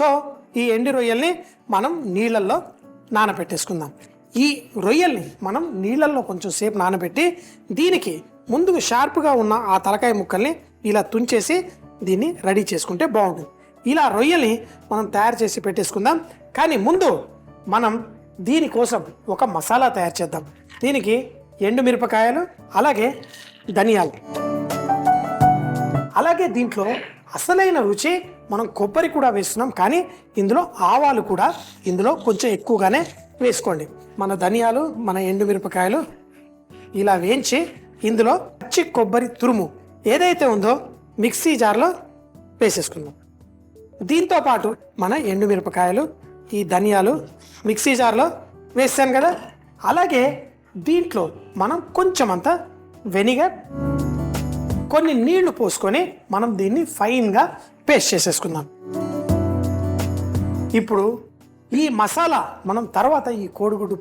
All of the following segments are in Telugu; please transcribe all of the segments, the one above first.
సో ఈ ఎండి రొయ్యల్ని మనం నీళ్ళల్లో నానబెట్టేసుకుందాం. ఈ రొయ్యల్ని మనం నీళ్ళల్లో కొంచెం సేపు నానబెట్టి దీనికి ముందుకు షార్ప్గా ఉన్న ఆ తలకాయ ముక్కల్ని ఇలా తుంచేసి దీన్ని రెడీ చేసుకుంటే బాగుంటుంది. ఇలా రొయ్యల్ని మనం తయారు చేసి పెట్టేసుకుందాం. కానీ ముందు మనం దీనికోసం ఒక మసాలా తయారు చేద్దాం. దీనికి ఎండుమిరపకాయలు, అలాగే ధనియాలు, అలాగే దీంట్లో అసలైన రుచి మనం కొబ్బరి కూడా వేస్తున్నాం, కానీ ఇందులో ఆవాలు కూడా ఇందులో కొంచెం ఎక్కువగానే వేసుకోండి. మన ధనియాలు, మన ఎండుమిరపకాయలు ఇలా వేయించి ఇందులో పచ్చి కొబ్బరి తురుము ఏదైతే ఉందో మిక్సీ జార్లో వేసేసుకుందాం. దీంతో పాటు మన ఎండుమిరపకాయలు, ఈ ధనియాలు మిక్సీ జార్లో వేసాను కదా, అలాగే దీంట్లో మనం కొంచెం అంత వెనిగర్, కొన్ని నీళ్లు పోసుకొని మనం దీన్ని ఫైన్గా పేస్ట్ చేసేసుకుందాం. ఇప్పుడు ఈ మసాలా మనం తర్వాత ఈ కోడిగుడ్డు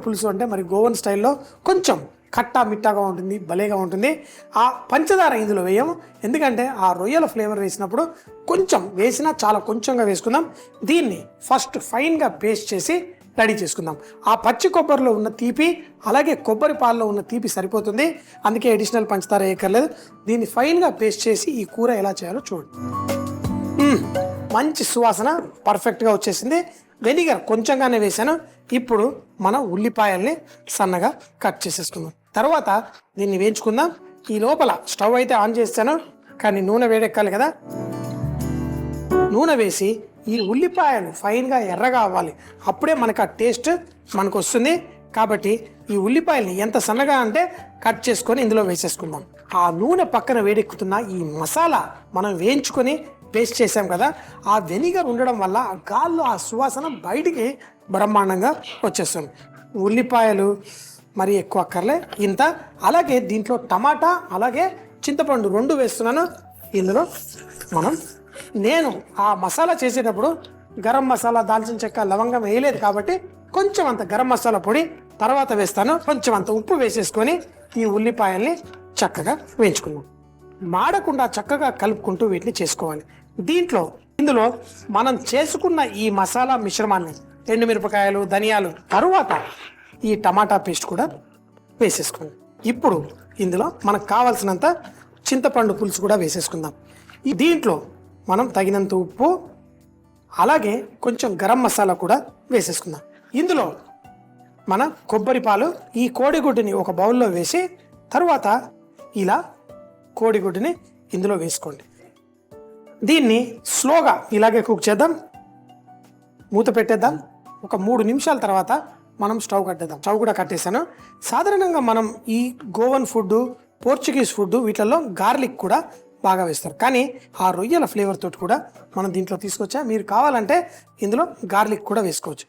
పులుసు అంటే మరి గోవన్ స్టైల్లో కొంచెం కట్టా మిట్టాగా ఉంటుంది, భలేగా ఉంటుంది. ఆ పంచదార ఇందులో వేయము, ఎందుకంటే ఆ రొయ్యల ఫ్లేవర్ వేసినప్పుడు కొంచెం వేసినా చాలా కొంచెంగా వేసుకుందాం. దీన్ని ఫస్ట్ ఫైన్గా పేస్ట్ చేసి రెడీ చేసుకుందాం. ఆ పచ్చి కొబ్బరిలో ఉన్న తీపి, అలాగే కొబ్బరి పాలలో ఉన్న తీపి సరిపోతుంది, అందుకే అడిషనల్ పంచదార వేయక్కర్లేదు. దీన్ని ఫైన్గా పేస్ట్ చేసి ఈ కూర ఎలా చేయాలో చూడండి. మంచి సువాసన పర్ఫెక్ట్గా వచ్చేసింది. వెనిగర్ కొంచెంగానే వేసాను. ఇప్పుడు మన ఉల్లిపాయల్ని సన్నగా కట్ చేసేసుకుందాం. తర్వాత దీన్ని వేయించుకుందాం. ఈ లోపల స్టవ్ అయితే ఆన్ చేస్తాను, కానీ నూనె వేడెక్కాలి కదా. నూనె వేసి ఈ ఉల్లిపాయలు ఫైన్గా ఎర్రగా అవ్వాలి, అప్పుడే మనకు ఆ టేస్ట్ మనకు వస్తుంది. కాబట్టి ఈ ఉల్లిపాయల్ని ఎంత సన్నగా అంటే కట్ చేసుకొని ఇందులో వేసేసుకుందాం. ఆ నూనె పక్కన వేడెక్కుతున్న ఈ మసాలా మనం వేయించుకొని పేస్ట్ చేసాం కదా, ఆ వెనిగర్ ఉండడం వల్ల ఆ గాల్లో ఆ సువాసన బయటికి బ్రహ్మాండంగా వచ్చేస్తుంది. ఉల్లిపాయలు మరి ఎక్కువ అక్కర్లే, ఇంత. అలాగే దీంట్లో టమాటా, అలాగే చింతపండు 2 వేస్తున్నాను. ఇందులో నేను ఆ మసాలా చేసేటప్పుడు గరం మసాలా, దాల్చిన చెక్క, లవంగం వేయలేదు కాబట్టి కొంచెం అంత గరం మసాలా పొడి తర్వాత వేస్తాను. కొంచెం అంత ఉప్పు వేసేసుకొని ఈ ఉల్లిపాయల్ని చక్కగా వేయించుకుందాం. మాడకుండా చక్కగా కలుపుకుంటూ వీటిని చేసుకోవాలి. ఇందులో మనం చేసుకున్న ఈ మసాలా మిశ్రమాన్ని, ఎండుమిరపకాయలు, ధనియాలు, తరువాత ఈ టమాటా పేస్ట్ కూడా వేసేసుకుందాం. ఇప్పుడు ఇందులో మనకు కావాల్సినంత చింతపండు పులుసు కూడా వేసేసుకుందాం. దీంట్లో మనం తగినంత ఉప్పు, అలాగే కొంచెం గరం మసాలా కూడా వేసేసుకుందాం. ఇందులో మన కొబ్బరి పాలు, ఈ కోడిగుడ్డుని ఒక బౌల్లో వేసి తరువాత ఇలా కోడిగుడ్డుని ఇందులో వేసుకోండి. దీన్ని స్లోగా ఇలాగే కుక్ చేద్దాం. మూత పెట్టేద్దాం. ఒక 3 నిమిషాల తర్వాత మనం స్టవ్ కట్టేద్దాం. స్టవ్ కూడా కట్టేసాను. సాధారణంగా మనం ఈ గోవన్ ఫుడ్, పోర్చుగీస్ ఫుడ్ వీటిల్లో గార్లిక్ కూడా బాగా వేస్తారు, కానీ ఆ రొయ్యల ఫ్లేవర్ తోటి కూడా మనం దీంట్లో తీసుకొచ్చా. మీరు కావాలంటే ఇందులో గార్లిక్ కూడా వేసుకోవచ్చు.